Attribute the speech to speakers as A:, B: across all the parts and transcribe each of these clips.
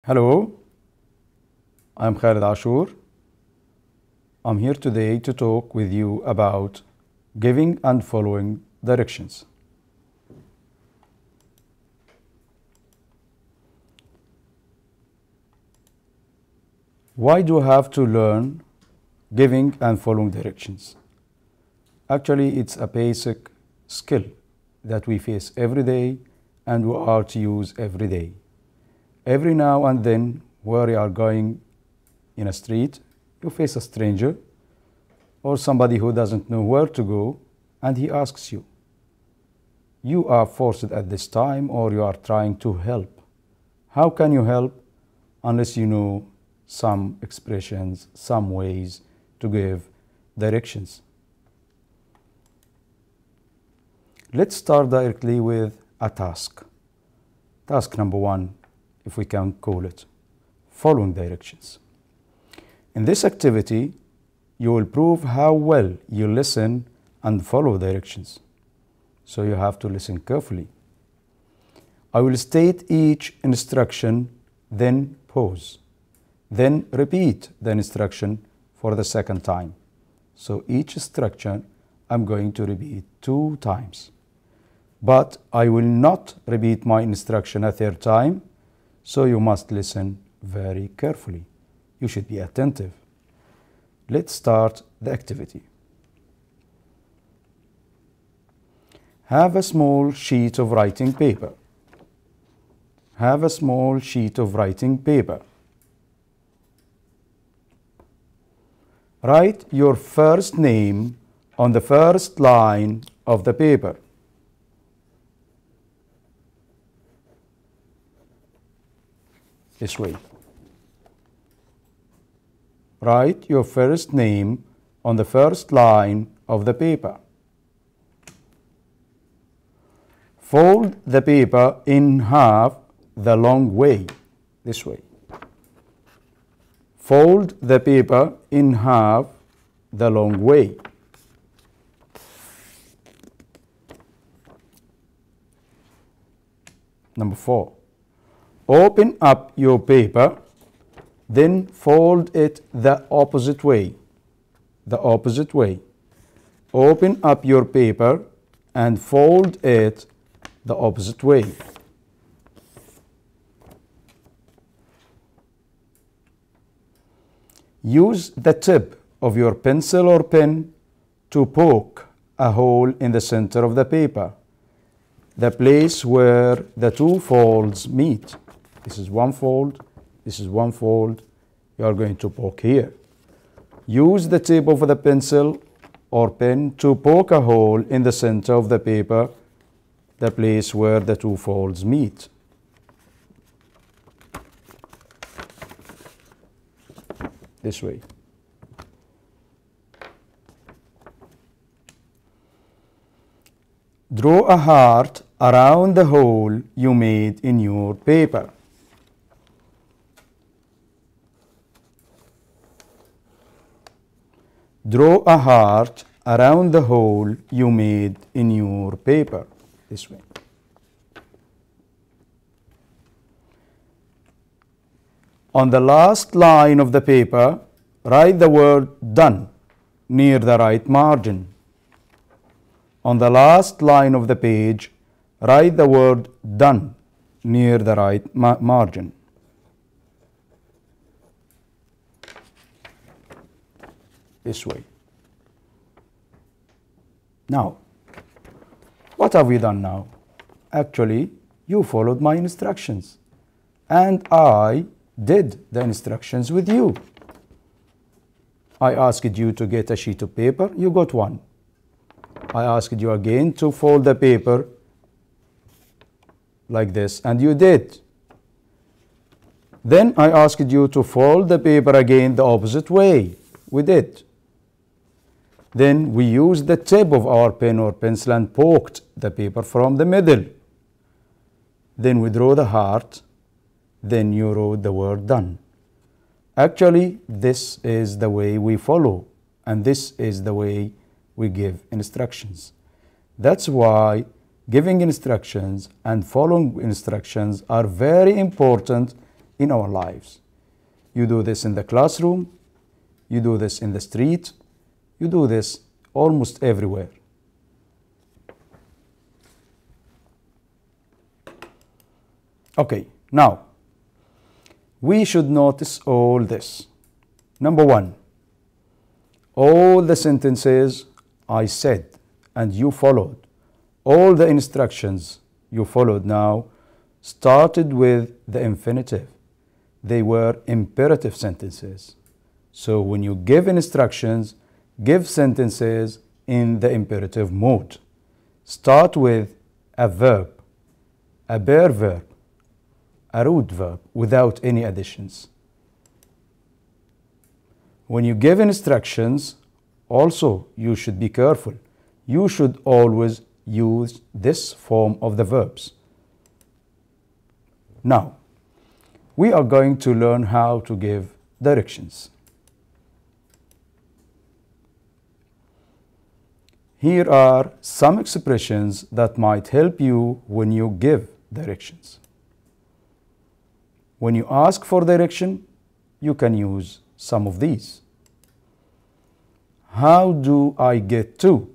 A: Hello, I'm Khalid Ashur. I'm here today to talk with you about giving and following directions. Why do I have to learn giving and following directions? Actually, it's a basic skill that we face every day and we are to use every day. Every now and then, where you are going in a street, you face a stranger or somebody who doesn't know where to go, and he asks you. You are forced at this time, or you are trying to help. How can you help unless you know some expressions, some ways to give directions? Let's start directly with a task. Task number one, if we can call it, following directions. In this activity, you will prove how well you listen and follow directions. So you have to listen carefully. I will state each instruction, then pause. Then repeat the instruction for the second time. So each instruction I'm going to repeat 2 times. But I will not repeat my instruction a third time. So you must listen very carefully. You should be attentive. Let's start the activity. Have a small sheet of writing paper. Have a small sheet of writing paper. Write your first name on the first line of the paper. This way. Write your first name on the first line of the paper. Fold the paper in half the long way. This way. Fold the paper in half the long way. Number 4. Open up your paper, then fold it the opposite way. The opposite way. Open up your paper and fold it the opposite way. Use the tip of your pencil or pen to poke a hole in the center of the paper, the place where the 2 folds meet. This is one fold, this is one fold. You are going to poke here. Use the tip of the pencil or pen to poke a hole in the center of the paper, the place where the 2 folds meet. This way. Draw a heart around the hole you made in your paper. Draw a heart around the hole you made in your paper. This way. On the last line of the paper, write the word done near the right margin. On the last line of the page, write the word done near the right margin. This way. Now, what have we done now? Actually, you followed my instructions and I did the instructions with you. I asked you to get a sheet of paper, you got one. I asked you again to fold the paper like this, and you did. Then I asked you to fold the paper again the opposite way. We did. Then we used the tip of our pen or pencil and poked the paper from the middle. Then we drew the heart. Then you wrote the word done. Actually, this is the way we follow, and this is the way we give instructions. That's why giving instructions and following instructions are very important in our lives. You do this in the classroom, you do this in the street, you do this almost everywhere. Okay, now we should notice all this. Number one, all the sentences I said and you followed, all the instructions you followed now started with the infinitive. They were imperative sentences. So when you give instructions, give sentences in the imperative mode. Start with a verb, a bare verb, a root verb without any additions. When you give instructions, also you should be careful. You should always use this form of the verbs. Now, we are going to learn how to give directions. Here are some expressions that might help you when you give directions. When you ask for direction, you can use some of these. How do I get to?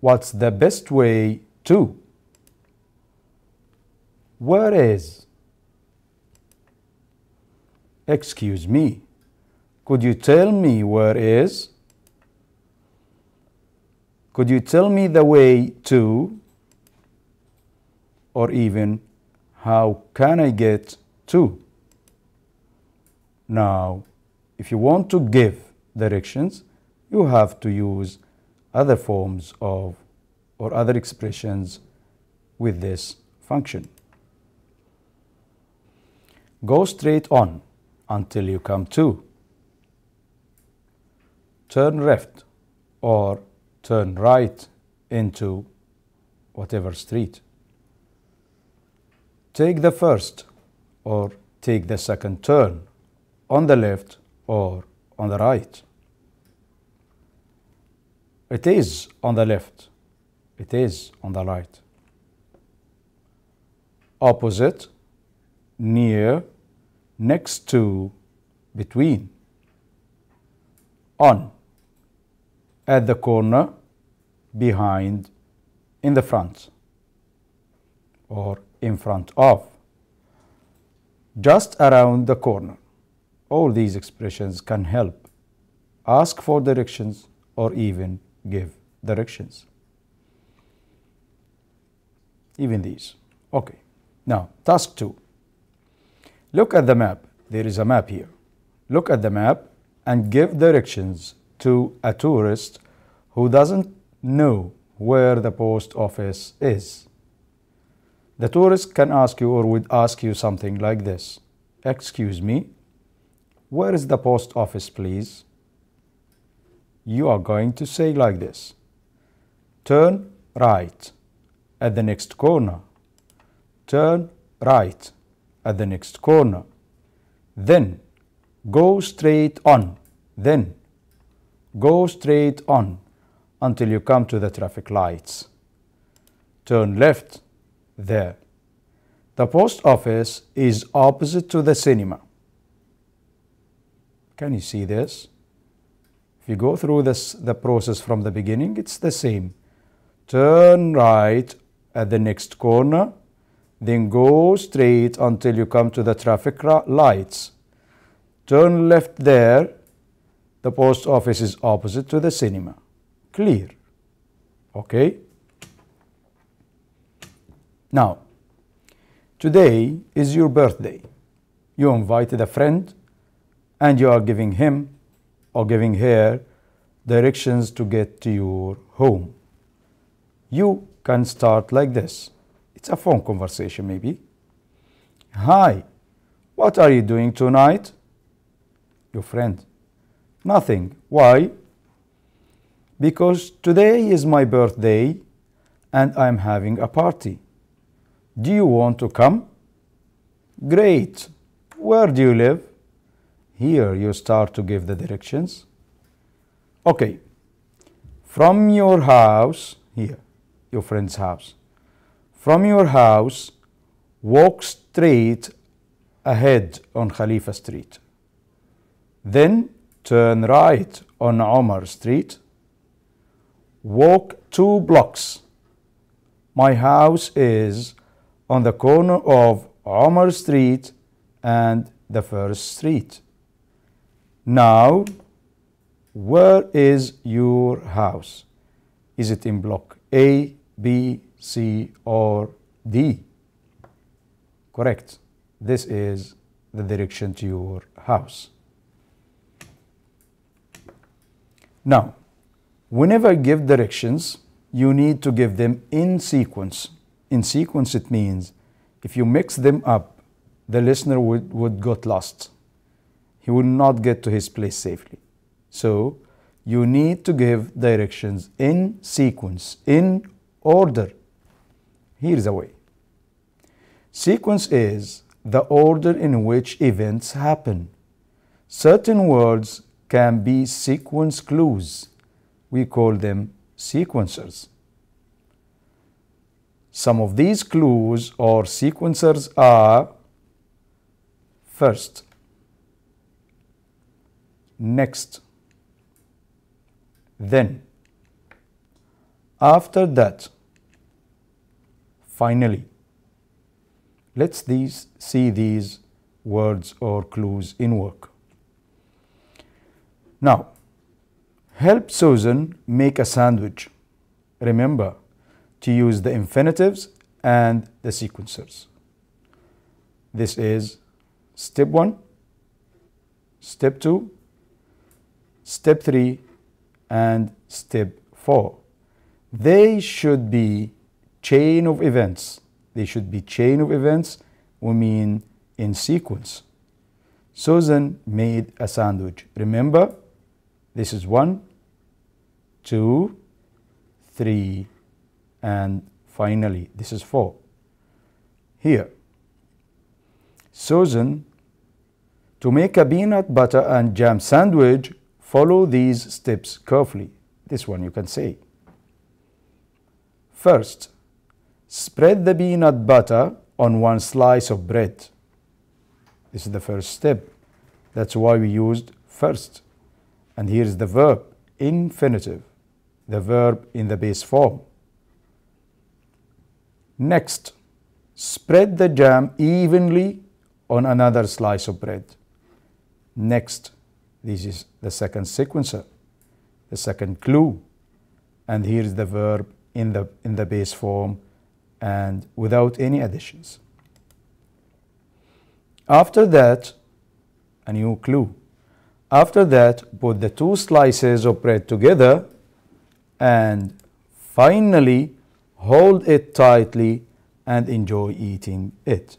A: What's the best way to? Where is? Excuse me, could you tell me where is? Could you tell me the way to? Or even, how can I get to? Now, if you want to give directions, you have to use other forms of or other expressions with this function. Go straight on until you come to. Turn left or turn right into whatever street. Take the first or take the second turn on the left or on the right. It is on the left. It is on the right. Opposite, near, next to, between. On, at the corner, behind, in the front, or in front of. Just around the corner. All these expressions can help ask for directions or even give directions. Even these. Okay. Now, task 2. Look at the map. There is a map here. Look at the map and give directions to a tourist who doesn't know where the post office is. The tourist can ask you or would ask you something like this. Excuse me, where is the post office, please? You are going to say like this. Turn right at the next corner. Turn right at the next corner. Then go straight on. Then go straight on until you come to the traffic lights. Turn left there. The post office is opposite to the cinema. Can you see this? If you go through the process from the beginning, it's the same. Turn right at the next corner, then go straight until you come to the traffic lights. Turn left there. The post office is opposite to the cinema. Clear? Okay? Now, today is your birthday. You invited a friend and you are giving him or giving her directions to get to your home. You can start like this. It's a phone conversation maybe. Hi, what are you doing tonight? Your friend. Nothing. Why? Because today is my birthday and I'm having a party. Do you want to come? Great. Where do you live? Here you start to give the directions. Okay. From your house, here, your friend's house. From your house, walk straight ahead on Khalifa Street. Then turn right on Omar Street. Walk 2 blocks. My house is on the corner of Omar Street and the First Street. Now, where is your house? Is it in block A, B, C, or D? Correct. This is the direction to your house. Now, whenever you give directions, you need to give them in sequence. In sequence, it means if you mix them up, the listener would get lost. He would not get to his place safely. So, you need to give directions in sequence, in order. Here's the way. Sequence is the order in which events happen. Certain words can be sequence clues. We call them sequencers. Some of these clues or sequencers are: first, next, then, after that, finally. Let's see these words or clues in work. Now, help Susan make a sandwich. Remember to use the infinitives and the sequencers. This is step 1, step 2, step 3, and step 4. They should be chain of events. They should be chain of events, we mean in sequence. Susan made a sandwich. Remember, this is 1, 2, 3, and finally, this is 4. Here, Susan, to make a peanut butter and jam sandwich, follow these steps carefully. This one you can say. First, spread the peanut butter on 1 slice of bread. This is the first step. That's why we used first. And here's the verb, infinitive, the verb in the base form. Next, spread the jam evenly on another slice of bread. Next, this is the second sequencer, the second clue. And here's the verb in the base form and without any additions. After that, a new clue. After that, put the 2 slices of bread together and finally hold it tightly and enjoy eating it.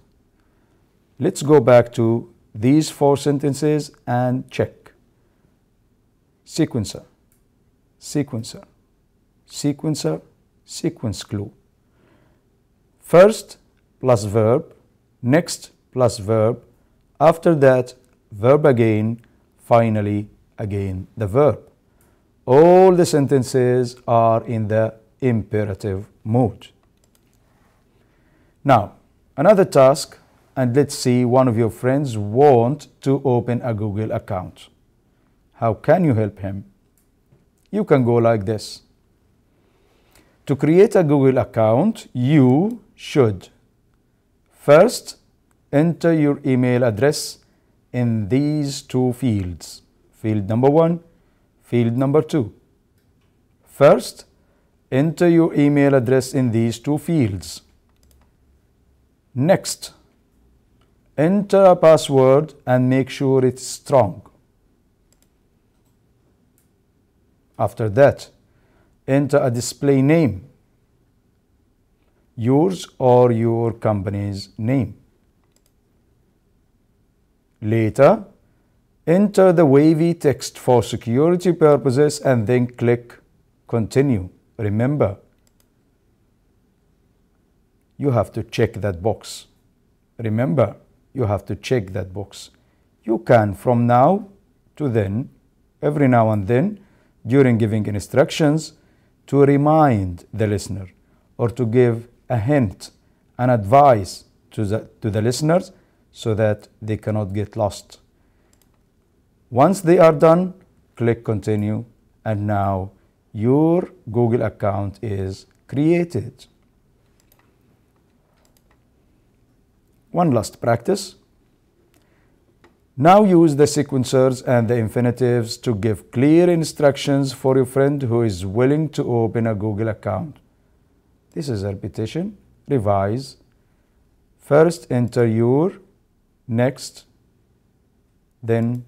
A: Let's go back to these 4 sentences and check. Sequencer, sequencer, sequencer, sequence clue. First plus verb, next plus verb, after that verb again, finally again the verb. All the sentences are in the imperative mode. Now, another task, and let's see one of your friends want to open a Google account. How can you help him? You can go like this. To create a Google account, you should first enter your email address in these 2 fields. Field number 1, field number 2. First, enter your email address in these 2 fields. Next, enter a password and make sure it's strong. After that, enter a display name, yours or your company's name. Later, enter the wavy text for security purposes and then click Continue. Remember, you have to check that box. Remember, you have to check that box. You can, from now to then, every now and then, during giving instructions, to remind the listener or to give a hint, an advice to the listeners so that they cannot get lost. Once they are done, click continue, and now your Google account is created. One last practice. Now use the sequencers and the infinitives to give clear instructions for your friend who is willing to open a Google account. This is a repetition. Revise. First enter your, next, then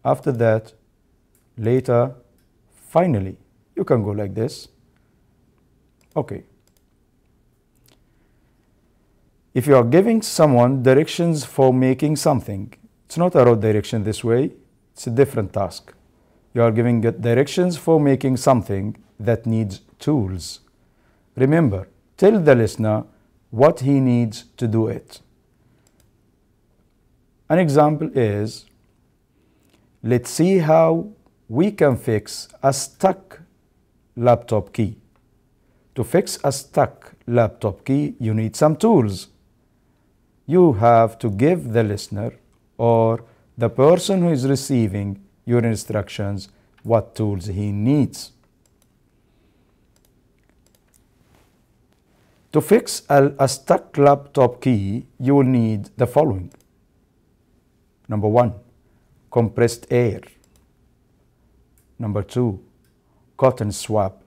A: after that, later, finally. You can go like this. Okay. If you are giving someone directions for making something, it's not a road direction this way, it's a different task. You are giving directions for making something that needs tools. Remember, tell the listener what he needs to do it. An example is, let's see how we can fix a stuck laptop key. To fix a stuck laptop key, you need some tools. You have to give the listener or the person who is receiving your instructions what tools he needs. To fix a stuck laptop key, you will need the following. Number 1, compressed air. Number 2, cotton swab.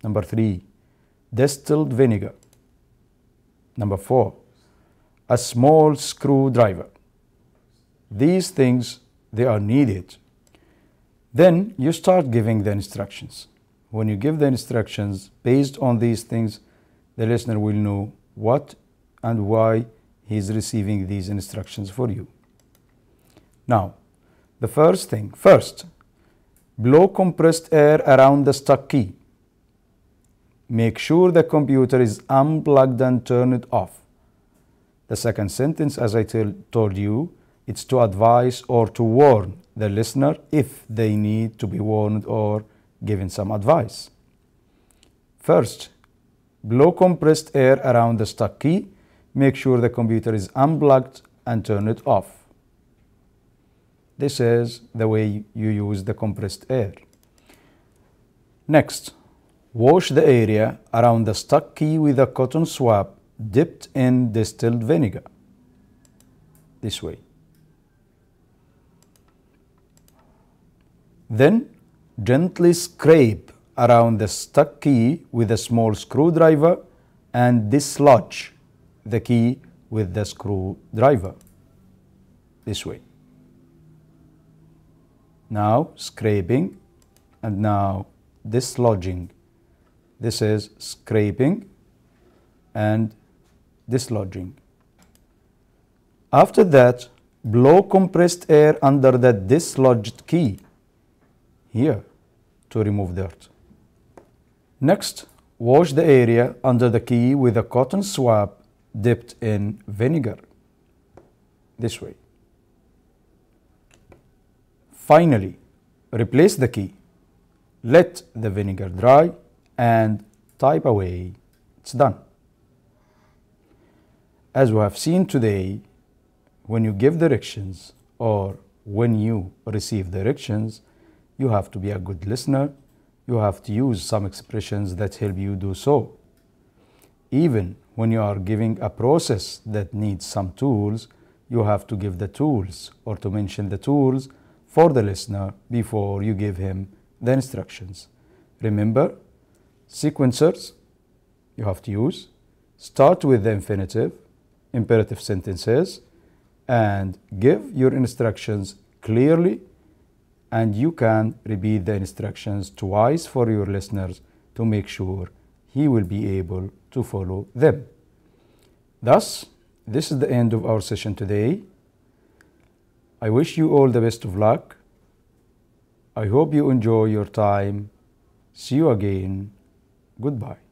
A: Number 3, distilled vinegar. Number 4, a small screwdriver. These things, they are needed. Then you start giving the instructions. When you give the instructions based on these things, the listener will know what and why he is receiving these instructions for you. Now, the first thing, blow compressed air around the stuck key. Make sure the computer is unplugged and turn it off. The second sentence, as I told you, it's to advise or to warn the listener if they need to be warned or given some advice. First, blow compressed air around the stuck key. Make sure the computer is unplugged and turn it off. This is the way you use the compressed air. Next, wash the area around the stuck key with a cotton swab dipped in distilled vinegar. This way. Then, gently scrape around the stuck key with a small screwdriver and dislodge the key with the screwdriver. This way. Now scraping and now dislodging. This is scraping and dislodging. After that, blow compressed air under the dislodged key here to remove dirt. Next, wash the area under the key with a cotton swab dipped in vinegar. This way. Finally, replace the key. Let the vinegar dry and type away. It's done. As we have seen today, when you give directions or when you receive directions, you have to be a good listener. You have to use some expressions that help you do so. Even when you are giving a process that needs some tools, you have to give the tools or to mention the tools for the listener before you give him the instructions. Remember, sequencers you have to use. Start with the infinitive, imperative sentences, and give your instructions clearly, and you can repeat the instructions twice for your listeners to make sure he will be able to follow them. Thus, this is the end of our session today. I wish you all the best of luck. I hope you enjoy your time. See you again. Goodbye.